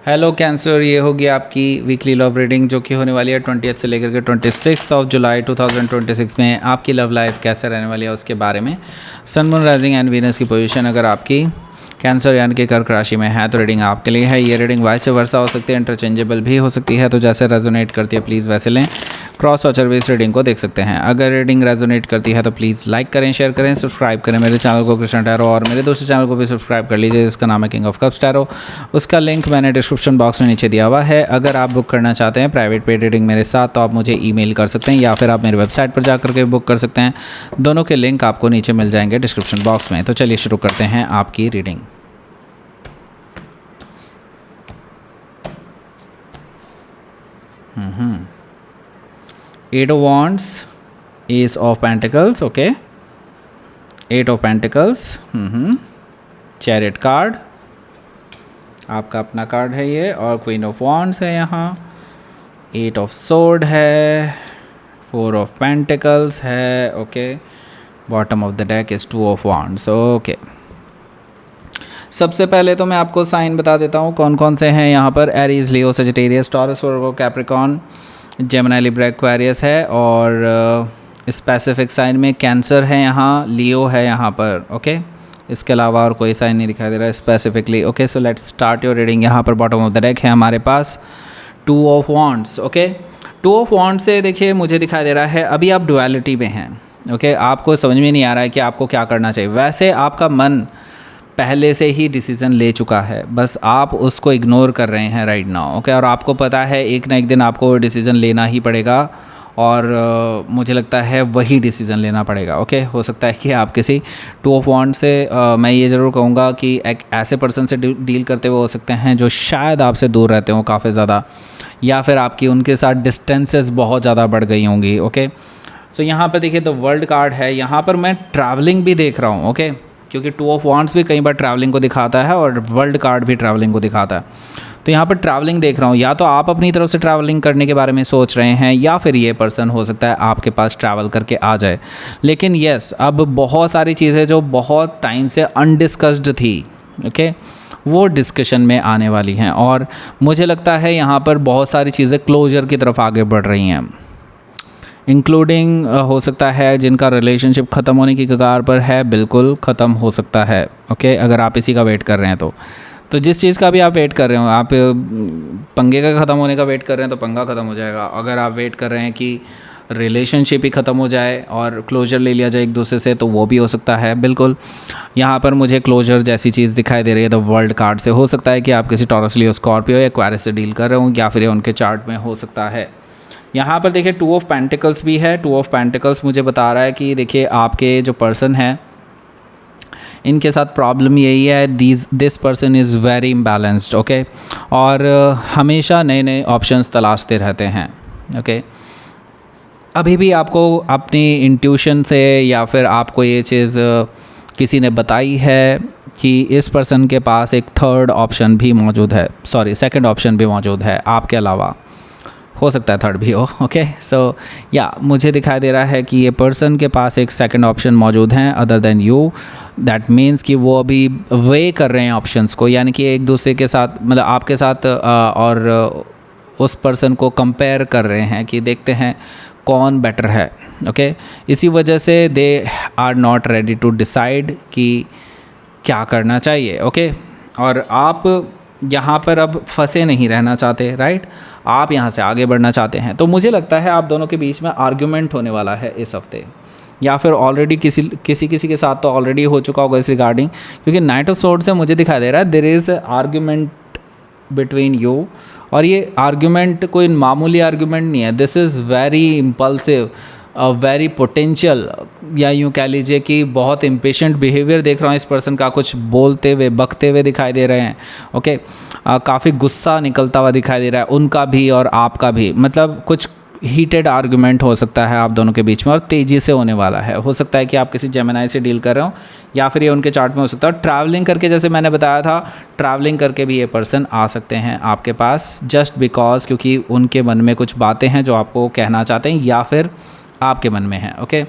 Hello cancer, ये होगी आपकी वीकली लव रीडिंग जो कि होने वाली है 20th से लेकर के 26 जुलाई 2026 में। आपकी लव लाइफ कैसे रहने वाली है उसके बारे में। Sun moon rising and Venus की पोजीशन अगर आपकी कैंसर यानी कि कर्क राशि में है तो रीडिंग आपके लिए है। ये रीडिंग वाइस वर्सा हो सकती है, इंटरचेंजेबल भी हो सकती है, तो जैसे रेजोनेट करती है प्लीज़ वैसे लें। क्रॉस वॉचर भी इस रीडिंग को देख सकते हैं। अगर रीडिंग रेजोनेट करती है तो प्लीज़ लाइक करें, शेयर करें, सब्सक्राइब करें मेरे चैनल को कृष्ण टैरो, और मेरे दूसरे चैनल को भी सब्सक्राइब कर लीजिए जिसका नाम है किंग ऑफ कप्स टैरो। उसका लिंक मैंने डिस्क्रिप्शन बॉक्स में नीचे दिया हुआ है। अगर आप बुक करना चाहते हैं प्राइवेट पेड रीडिंग मेरे साथ तो आप मुझे ईमेल कर सकते हैं या फिर आप मेरी वेबसाइट पर जाकर के बुक कर सकते हैं। दोनों के लिंक आपको नीचे मिल जाएंगे डिस्क्रिप्शन बॉक्स में। तो चलिए शुरू करते हैं आपकी reading. Eight of Wands, Ace of Pentacles, okay, Eight of Pentacles, Chariot card आपका अपना कार्ड है ये, और Queen of Wands है यहाँ, Eight of Sword है, Four of Pentacles है, okay, bottom of the deck is Two of Wands, okay. सबसे पहले तो मैं आपको साइन बता देता हूँ कौन कौन से हैं यहाँ पर। एरीज, लियो, सजिटेरियस, टॉरस, वर्गो, कैप्रिकॉर्न, जेमिनी, लिब्रा, एक्वेरियस है, और स्पेसिफिक साइन में कैंसर है यहाँ, लियो है यहाँ पर, ओके। इसके अलावा और कोई साइन नहीं दिखाई दे रहा है specifically, okay. So let's start your reading. यहाँ पर बॉटम ऑफ द डेक है हमारे पास two of wands, okay. Two of wands से देखिए मुझे दिखाई दे रहा है अभी आप डुअलिटी में हैं, ओके। आपको समझ में नहीं आ रहा है कि आपको क्या करना चाहिए। वैसे आपका मन पहले से ही डिसीज़न ले चुका है, बस आप उसको इग्नोर कर रहे हैं राइट नाउ, ओके। और आपको पता है एक ना एक दिन आपको डिसीज़न लेना ही पड़ेगा, और मुझे लगता है वही डिसीज़न लेना पड़ेगा, ओके। हो सकता है कि आप किसी टू ऑफ वॉन्ड से मैं ये ज़रूर कहूँगा कि एक ऐसे पर्सन से डील करते हुए हो सकते हैं जो शायद आपसे दूर रहते हो काफ़ी ज़्यादा, या फिर आपकी उनके साथ डिस्टेंसेस बहुत ज़्यादा बढ़ गई होंगी, ओके। सो यहाँ पर देखिए द वर्ल्ड कार्ड है, यहाँ पर मैं ट्रैवलिंग भी देख रहा हूँ, ओके, क्योंकि टू ऑफ वॉन्ड्स भी कई बार ट्रैवलिंग को दिखाता है और वर्ल्ड कार्ड भी ट्रैवलिंग को दिखाता है। तो यहाँ पर ट्रैवलिंग देख रहा हूँ, या तो आप अपनी तरफ से ट्रैवलिंग करने के बारे में सोच रहे हैं, या फिर ये पर्सन हो सकता है आपके पास ट्रैवल करके आ जाए। लेकिन यस, अब बहुत सारी चीज़ें जो बहुत टाइम से अनडिस्कस्ड थी, ओके, वो डिस्कशन में आने वाली हैं, और मुझे लगता है यहाँ पर बहुत सारी चीज़ें क्लोजर की तरफ आगे बढ़ रही हैं, इंक्लूडिंग हो सकता है जिनका रिलेशनशिप ख़त्म होने की कगार पर है, बिल्कुल ख़त्म हो सकता है, ओके। अगर आप इसी का वेट कर रहे हैं तो जिस चीज़ का भी आप वेट कर रहे हो, आप पंगे का ख़त्म होने का वेट कर रहे हैं तो पंगा ख़त्म हो जाएगा। अगर आप वेट कर रहे हैं कि रिलेशनशिप ही ख़त्म हो जाए और क्लोजर ले लिया जाए एक दूसरे से, तो वो भी हो सकता है, बिल्कुल। यहाँ पर मुझे क्लोजर जैसी चीज़ दिखाई दे रही है द वर्ल्ड कार्ड से। हो सकता है कि आप किसी टॉरस, लियो, स्कॉर्पियो या एक्वेरियस से डील कर रहे हो, या फिर ये उनके चार्ट में हो सकता है। यहाँ पर देखिए टू ऑफ पेंटिकल्स भी है। टू ऑफ पेंटिकल्स मुझे बता रहा है कि देखिए आपके जो पर्सन है इनके साथ प्रॉब्लम यही है, this person is very imbalanced, okay, और हमेशा नए नए ऑप्शंस तलाशते रहते हैं, ओके। अभी भी आपको अपनी इंट्यूशन से या फिर आपको ये चीज़ किसी ने बताई है कि इस पर्सन के पास एक थर्ड ऑप्शन भी मौजूद है, सॉरी सेकंड ऑप्शन भी मौजूद है आपके अलावा, हो सकता है थर्ड भी हो, ओके। सो या मुझे दिखाई दे रहा है कि ये पर्सन के पास एक सेकंड ऑप्शन मौजूद हैं other than you. That means कि वो अभी वे कर रहे हैं ऑप्शंस को, यानी कि एक दूसरे के साथ, मतलब आपके साथ और उस पर्सन को कंपेयर कर रहे हैं कि देखते हैं कौन बेटर है, ओके। इसी वजह से they are not ready to decide कि क्या करना चाहिए, ओके। और आप यहाँ पर अब फंसे नहीं रहना चाहते, राइट, आप यहाँ से आगे बढ़ना चाहते हैं। तो मुझे लगता है आप दोनों के बीच में आर्ग्यूमेंट होने वाला है इस हफ्ते, या फिर ऑलरेडी किसी के साथ तो ऑलरेडी हो चुका होगा इस रिगार्डिंग, क्योंकि नाइट ऑफ सोर्ड से मुझे दिखाई दे रहा है there is argument between you, और ये आर्ग्यूमेंट कोई मामूली आर्ग्यूमेंट नहीं है, this is very impulsive, very potential, या यूँ कह लीजिए कि बहुत इम्पेशेंट बिहेवियर देख रहा हूँ इस पर्सन का, कुछ बोलते हुए बकते हुए दिखाई दे रहे हैं, ओके। काफ़ी गुस्सा निकलता हुआ दिखाई दे रहा है उनका भी और आपका भी, मतलब कुछ हीटेड आर्गुमेंट हो सकता है आप दोनों के बीच में, और तेज़ी से होने वाला है। हो सकता है कि आप किसी जेमिनी से डील कर रहे हो, या फिर ये उनके चार्ट में हो सकता है ट्रैवलिंग करके, जैसे मैंने बताया था ट्रैवलिंग करके भी ये पर्सन आ सकते हैं आपके पास, जस्ट बिकॉज क्योंकि उनके मन में कुछ बातें हैं जो आपको कहना चाहते हैं, या फिर आपके मन में है। ओके,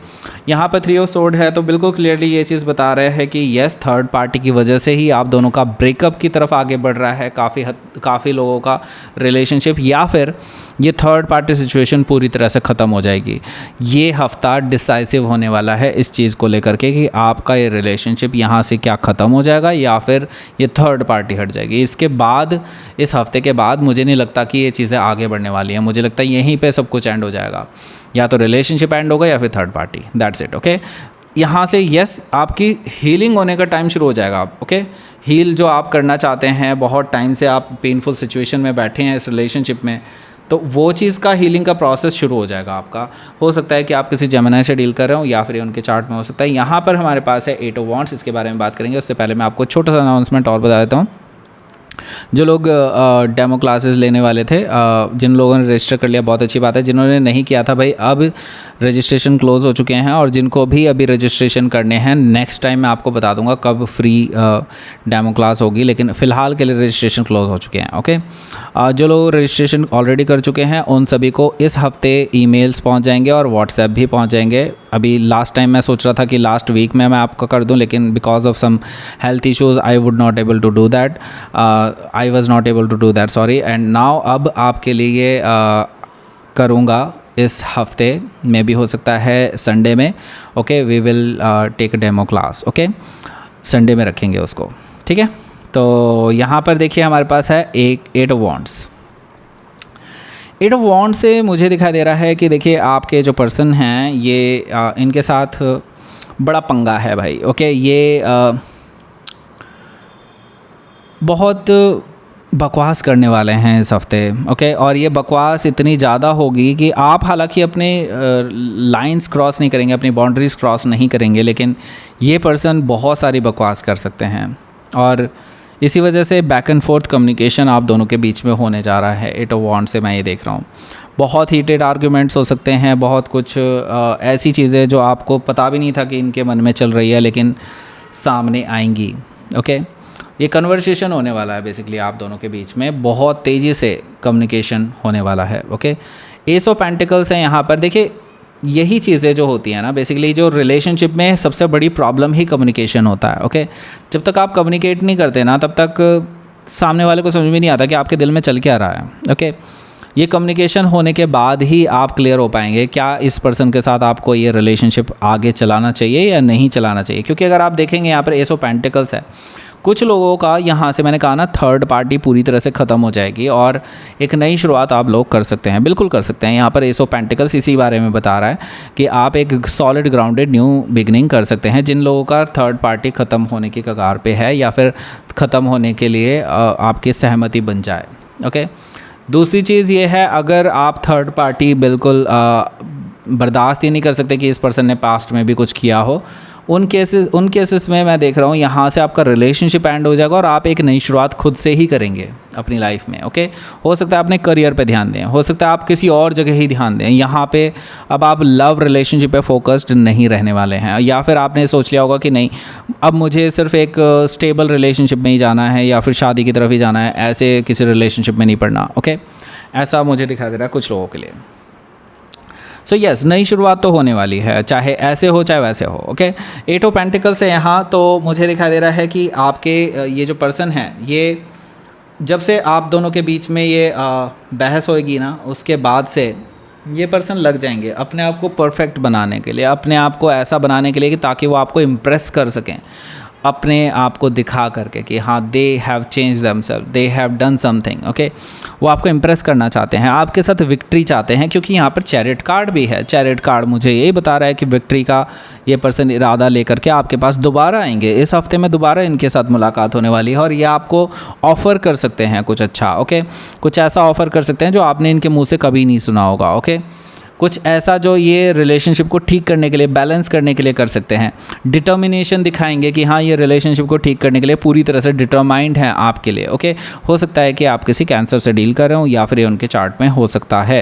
यहाँ पर 3 ऑफ सोर्ड है, तो बिल्कुल क्लियरली ये चीज़ बता रहे हैं कि यस, थर्ड पार्टी की वजह से ही आप दोनों का ब्रेकअप की तरफ आगे बढ़ रहा है काफ़ी लोगों का रिलेशनशिप, या फिर ये थर्ड पार्टी सिचुएशन पूरी तरह से ख़त्म हो जाएगी। ये हफ्ता डिसाइसिव होने वाला है इस चीज़ को लेकर के कि आपका ये रिलेशनशिप यहाँ से क्या ख़त्म हो जाएगा या फिर ये थर्ड पार्टी हट जाएगी। इसके बाद, इस हफ्ते के बाद मुझे नहीं लगता कि ये चीज़ें आगे बढ़ने वाली हैं। मुझे लगता है यहीं पे सब कुछ एंड हो जाएगा, या तो रिलेशनशिप एंड होगा या फिर third party, that's it. Okay, यहाँ से यस, आपकी हीलिंग होने का टाइम शुरू हो जाएगा। ओके, हील जो आप करना चाहते हैं, बहुत टाइम से आप पेनफुल सिचुएशन में बैठे हैं इस रिलेशनशिप में, तो वो चीज़ का हीलिंग का प्रोसेस शुरू हो जाएगा आपका। हो सकता है कि आप किसी जेमिनी से डील कर रहे हो, या फिर उनके चार्ट में हो सकता है। यहाँ पर हमारे पास है 8 ऑफ वांड्स, इसके बारे में बात करेंगे। उससे पहले मैं आपको छोटा सा अनाउंसमेंट और बता देता हूँ। जो लोग डेमो क्लासेस लेने वाले थे, जिन लोगों ने रजिस्टर कर लिया बहुत अच्छी बात है। जिन्होंने नहीं किया था भाई, अब रजिस्ट्रेशन क्लोज हो चुके हैं, और जिनको भी अभी रजिस्ट्रेशन करने हैं, नेक्स्ट टाइम मैं आपको बता दूंगा कब फ्री डेमो क्लास होगी, लेकिन फ़िलहाल के लिए रजिस्ट्रेशन क्लोज हो चुके हैं। ओके, जो लोग रजिस्ट्रेशन ऑलरेडी कर चुके हैं उन सभी को इस हफ्ते ईमेल्स पहुंच जाएंगे और व्हाट्सएप भी पहुंच जाएंगे। अभी लास्ट टाइम मैं सोच रहा था कि लास्ट वीक में मैं आपका कर दूं, लेकिन because of some health issues I would not able to do that, I was not able to do that, sorry. And now अब आपके लिए करूँगा इस हफ्ते में भी, हो सकता है संडे में। Okay, we will take demo class. Okay, Sunday में रखेंगे उसको, ठीक है। तो यहाँ पर देखिए हमारे पास है 8 ऑफ वांड्स। 8 ऑफ वांड्स से मुझे दिखाई दे रहा है कि देखिए आपके जो पर्सन हैं ये इनके साथ बड़ा पंगा है भाई। ओके, ये बहुत बकवास करने वाले हैं इस हफ्ते। ओके, और ये बकवास इतनी ज़्यादा होगी कि आप हालांकि अपने लाइंस क्रॉस नहीं करेंगे, अपनी बाउंड्रीज क्रॉस नहीं करेंगे, लेकिन ये पर्सन बहुत सारी बकवास कर सकते हैं, और इसी वजह से बैक एंड फोर्थ कम्युनिकेशन आप दोनों के बीच में होने जा रहा है। 8 ऑफ वांड्स से मैं ये देख रहा हूँ, बहुत हीटेड आर्ग्यूमेंट्स हो सकते हैं, बहुत कुछ ऐसी चीज़ें जो आपको पता भी नहीं था कि इनके मन में चल रही है, लेकिन सामने आएंगी। ओके, ये कन्वर्सेशन होने वाला है बेसिकली आप दोनों के बीच में, बहुत तेज़ी से कम्युनिकेशन होने वाला है। ओके, एस ऑफ पेंटिकल्स है यहाँ पर। देखिए यही चीज़ें जो होती हैं ना, बेसिकली जो रिलेशनशिप में सबसे बड़ी प्रॉब्लम ही कम्युनिकेशन होता है। ओके, जब तक आप कम्युनिकेट नहीं करते ना, तब तक सामने वाले को समझ में नहीं आता कि आपके दिल में चल क्या रहा है। ओके, ये कम्युनिकेशन होने के बाद ही आप क्लियर हो पाएंगे क्या इस पर्सन के साथ आपको ये रिलेशनशिप आगे चलाना चाहिए या नहीं चलाना चाहिए। क्योंकि अगर आप देखेंगे यहाँ पर एस ऑफ पेंटिकल्स है, कुछ लोगों का यहाँ से मैंने कहा ना, थर्ड पार्टी पूरी तरह से ख़त्म हो जाएगी और एक नई शुरुआत आप लोग कर सकते हैं, बिल्कुल कर सकते हैं। यहाँ पर एस ऑफ पेंटिकल्स इसी बारे में बता रहा है कि आप एक सॉलिड ग्राउंडेड न्यू बिगनिंग कर सकते हैं। जिन लोगों का थर्ड पार्टी ख़त्म होने की कगार पे है या फिर ख़त्म होने के लिए आपकी सहमति बन जाए। ओके, दूसरी चीज़ ये है, अगर आप थर्ड पार्टी बिल्कुल बर्दाश्त ही नहीं कर सकते कि इस पर्सन ने पास्ट में भी कुछ किया हो, उन केसेस में मैं देख रहा हूँ यहाँ से आपका रिलेशनशिप एंड हो जाएगा और आप एक नई शुरुआत खुद से ही करेंगे अपनी लाइफ में। ओके, हो सकता है अपने करियर पे ध्यान दें, हो सकता है आप किसी और जगह ही ध्यान दें। यहाँ पे अब आप लव रिलेशनशिप पे फोकस्ड नहीं रहने वाले हैं, या फिर आपने सोच लिया होगा कि नहीं अब मुझे सिर्फ एक स्टेबल रिलेशनशिप में ही जाना है या फिर शादी की तरफ ही जाना है, ऐसे किसी रिलेशनशिप में नहीं पड़ना। ओके, ऐसा मुझे दिखाई दे रहा है कुछ लोगों के लिए। सो यस, नई शुरुआत तो होने वाली है, चाहे ऐसे हो चाहे वैसे हो। ओके, 8 ऑफ पेंटिकल्स है यहाँ, तो मुझे दिखाई दे रहा है कि आपके ये जो पर्सन है, ये जब से आप दोनों के बीच में ये बहस होएगी ना, उसके बाद से ये पर्सन लग जाएंगे अपने आप को परफेक्ट बनाने के लिए, अपने आप को ऐसा बनाने के लिए कि ताकि वो आपको इम्प्रेस कर सकें, अपने आप को दिखा करके कि हाँ they have change themselves, they have done something. Okay, वो आपको इम्प्रेस करना चाहते हैं, आपके साथ विक्ट्री चाहते हैं, क्योंकि यहाँ पर चैरिट कार्ड भी है। चैरिट कार्ड मुझे यही बता रहा है कि विक्ट्री का ये पर्सन इरादा लेकर के आपके पास दोबारा आएंगे। इस हफ्ते में दोबारा इनके साथ मुलाकात होने वाली है और ये आपको ऑफ़र कर सकते हैं कुछ अच्छा। ओके, कुछ ऐसा ऑफ़र कर सकते हैं जो आपने इनके मुँह से कभी नहीं सुना होगा। ओके, कुछ ऐसा जो ये रिलेशनशिप को ठीक करने के लिए, बैलेंस करने के लिए कर सकते हैं। डिटर्मिनेशन दिखाएंगे कि हाँ ये रिलेशनशिप को ठीक करने के लिए पूरी तरह से डिटरमाइंड है आपके लिए। ओके, हो सकता है कि आप किसी कैंसर से डील कर रहे हो या फिर ये उनके चार्ट में हो सकता है।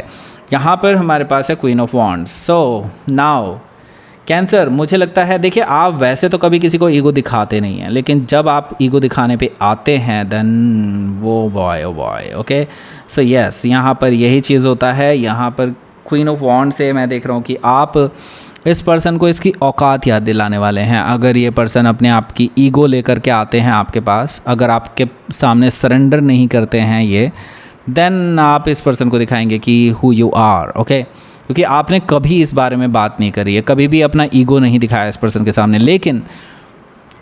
यहाँ पर हमारे पास है queen of wands. So now cancer, मुझे लगता है देखिए आप वैसे तो कभी किसी को ईगो दिखाते नहीं हैं, लेकिन जब आप ईगो दिखाने पे आते हैं देन वो boy oh boy. Okay, so yes, यहाँ पर यही चीज़ होता है। यहाँ पर क्वीन ऑफ वॉन्ड से मैं देख रहा हूँ कि आप इस पर्सन को इसकी औकात याद दिलाने वाले हैं। अगर ये पर्सन अपने आप की ईगो लेकर के आते हैं आपके पास, अगर आपके सामने सरेंडर नहीं करते हैं ये, देन आप इस पर्सन को दिखाएंगे कि हु यू आर, ओके। क्योंकि आपने कभी इस बारे में बात नहीं करी है, कभी भी अपना ईगो नहीं दिखाया इस पर्सन के सामने, लेकिन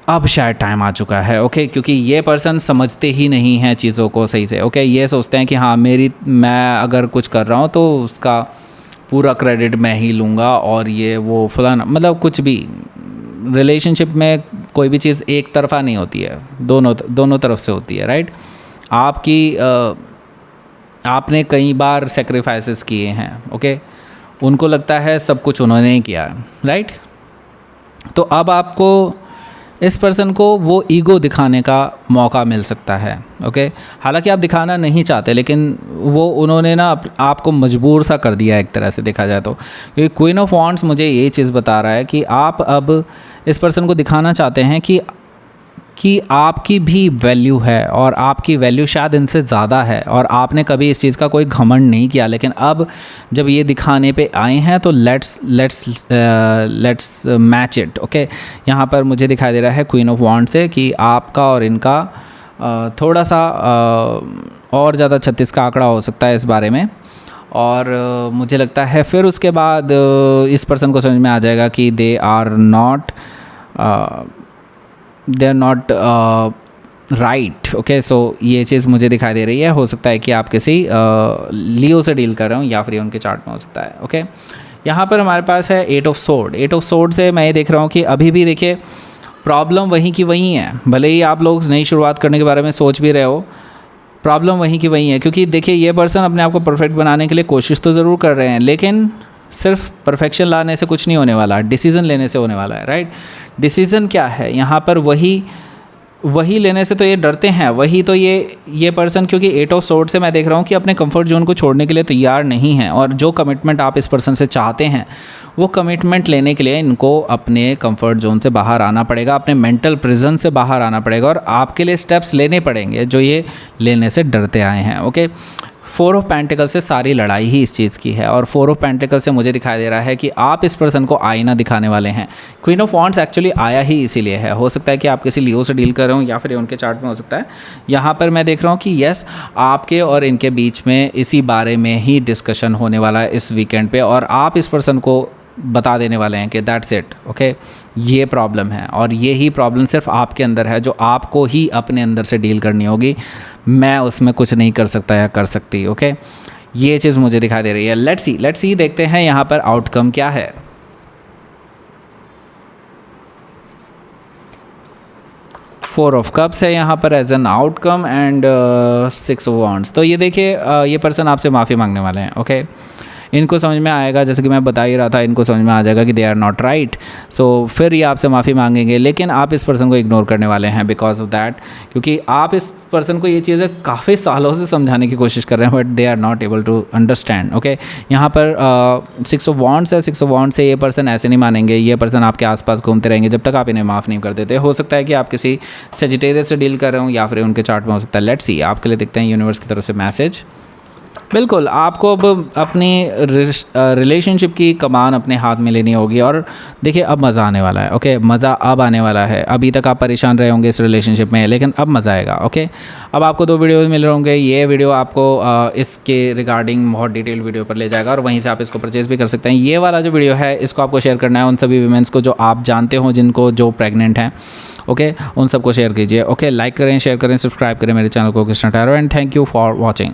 अब शायद टाइम आ चुका है, ओके। क्योंकि ये पर्सन समझते ही नहीं हैं चीज़ों को सही से, ओके। ये सोचते हैं कि हाँ मैं अगर कुछ कर रहा हूँ तो उसका पूरा क्रेडिट मैं ही लूँगा, और ये वो फलाना, मतलब कुछ भी रिलेशनशिप में कोई भी चीज़ एक तरफा नहीं होती है, दोनों तरफ से होती है, राइट। आपने कई बार सेक्रीफाइसेस किए हैं, ओके। उनको लगता है सब कुछ उन्होंने ही किया है, राइट। तो अब आपको इस पर्सन को वो ईगो दिखाने का मौका मिल सकता है, ओके। हालांकि आप दिखाना नहीं चाहते, लेकिन वो उन्होंने ना आपको मजबूर सा कर दिया है एक तरह से देखा जाए तो। क्योंकि क्वीन ऑफ वॉन्ड्स मुझे ये चीज़ बता रहा है कि आप अब इस पर्सन को दिखाना चाहते हैं कि आपकी भी वैल्यू है, और आपकी वैल्यू शायद इनसे ज़्यादा है, और आपने कभी इस चीज़ का कोई घमंड नहीं किया। लेकिन अब जब ये दिखाने पे आए हैं तो लेट्स मैच इट, ओके। यहाँ पर मुझे दिखाई दे रहा है क्वीन ऑफ वॉन्ड से कि आपका और इनका थोड़ा सा और ज़्यादा 36 का आंकड़ा हो सकता है इस बारे में। और मुझे लगता है फिर उसके बाद इस पर्सन को समझ में आ जाएगा कि they are not right, okay. So ये चीज़ मुझे दिखाई दे रही है। हो सकता है कि आप किसी लियो से डील कर रहे हो, या फिर उनके चार्ट में हो सकता है, ओके। यहाँ पर हमारे पास है 8 ऑफ सोर्ड। 8 ऑफ सोर्ड से मैं ये देख रहा हूँ कि अभी भी देखिए प्रॉब्लम वहीं की वहीं है। भले ही आप लोग नई शुरुआत करने के बारे में सोच भी रहे हो, प्रॉब्लम वहीं की वहीं है। क्योंकि देखिए ये पर्सन अपने आप को परफेक्ट बनाने के लिए कोशिश तो ज़रूर कर रहे हैं, लेकिन सिर्फ परफेक्शन लाने से कुछ नहीं होने वाला, डिसीज़न लेने से होने वाला है, राइट। डिसीज़न क्या है यहाँ पर, वही लेने से तो ये डरते हैं, वही तो ये पर्सन, क्योंकि 8 ऑफ सोर्ड से मैं देख रहा हूँ कि अपने कंफर्ट जोन को छोड़ने के लिए तैयार नहीं है। और जो कमिटमेंट आप इस पर्सन से चाहते हैं, वो कमिटमेंट लेने के लिए इनको अपने कंफर्ट जोन से बाहर आना पड़ेगा, अपने मेंटल प्रिजन से बाहर आना पड़ेगा, और आपके लिए स्टेप्स लेने पड़ेंगे जो ये लेने से डरते आए हैं, ओके। 4 ऑफ पेंटिकल से सारी लड़ाई ही इस चीज़ की है, और 4 ऑफ पेंटिकल से मुझे दिखाई दे रहा है कि आप इस पर्सन को आईना दिखाने वाले हैं। क्वीन ऑफ वॉन्ड्स एक्चुअली आया ही इसीलिए है। हो सकता है कि आप किसी लियो से डील कर रहे हो, या फिर उनके चार्ट में हो सकता है। यहाँ पर मैं देख रहा हूँ कि यस, आपके और इनके बीच में इसी बारे में ही डिस्कशन होने वाला है इस वीकेंड पे, और आप इस पर्सन को बता देने वाले हैं कि दैट्स इट, ओके। ये प्रॉब्लम है, और ये ही प्रॉब्लम सिर्फ आपके अंदर है, जो आपको ही अपने अंदर से डील करनी होगी। मैं उसमें कुछ नहीं कर सकता या कर सकती, ओके। ये चीज़ मुझे दिखाई दे रही है। लेट्स सी देखते हैं यहाँ पर आउटकम क्या है। फोर ऑफ कप्स है यहाँ पर as an outcome, and 6 of wands. तो ये देखिए ये पर्सन आपसे माफ़ी मांगने वाले हैं, ओके। इनको समझ में आएगा, जैसे कि मैं बता ही रहा था, इनको समझ में आ जाएगा कि दे आर नॉट राइट। सो फिर ये आपसे माफ़ी मांगेंगे, लेकिन आप इस पर्सन को इग्नोर करने वाले हैं बिकॉज ऑफ दैट, क्योंकि आप इस पर्सन को ये चीज़ें काफ़ी सालों से समझाने की कोशिश कर रहे हैं, but they are not able to understand, okay. यहाँ पर 6 ऑफ वॉन्ड्स है। 6 ऑफ वॉन्ड्स से ये पर्सन ऐसे नहीं मानेंगे, ये पर्सन आपके आसपास घूमते रहेंगे जब तक आप इन्हें माफ़ नहीं कर देते। हो सकता है कि आप किसी सेजिटेरियस से डील कर रहे हो, या फिर उनके चार्ट में हो सकता है। लेट्स सी, आपके लिए देखते हैं यूनिवर्स की तरफ से मैसेज। बिल्कुल, आपको अब अपनी रिलेशनशिप की कमान अपने हाथ में लेनी होगी, और देखिए अब मज़ा आने वाला है, ओके। मज़ा अब आने वाला है। अभी तक आप परेशान रहे होंगे इस रिलेशनशिप में, लेकिन अब मज़ा आएगा, ओके। अब आपको 2 वीडियोज़ मिल रहे होंगे। ये वीडियो आपको इसके रिगार्डिंग बहुत डिटेल वीडियो पर ले जाएगा, और वहीं से आप इसको परचेज़ भी कर सकते हैं। ये वाला जो वीडियो है, इसको आपको शेयर करना है उन सभी वीमेंस को जो आप जानते हो, जो प्रेग्नेंट हैं, ओके। उन सबको शेयर कीजिए, ओके। लाइक करें, शेयर करें, सब्सक्राइब करें मेरे चैनल को Krishna tarot, and thank you for watching.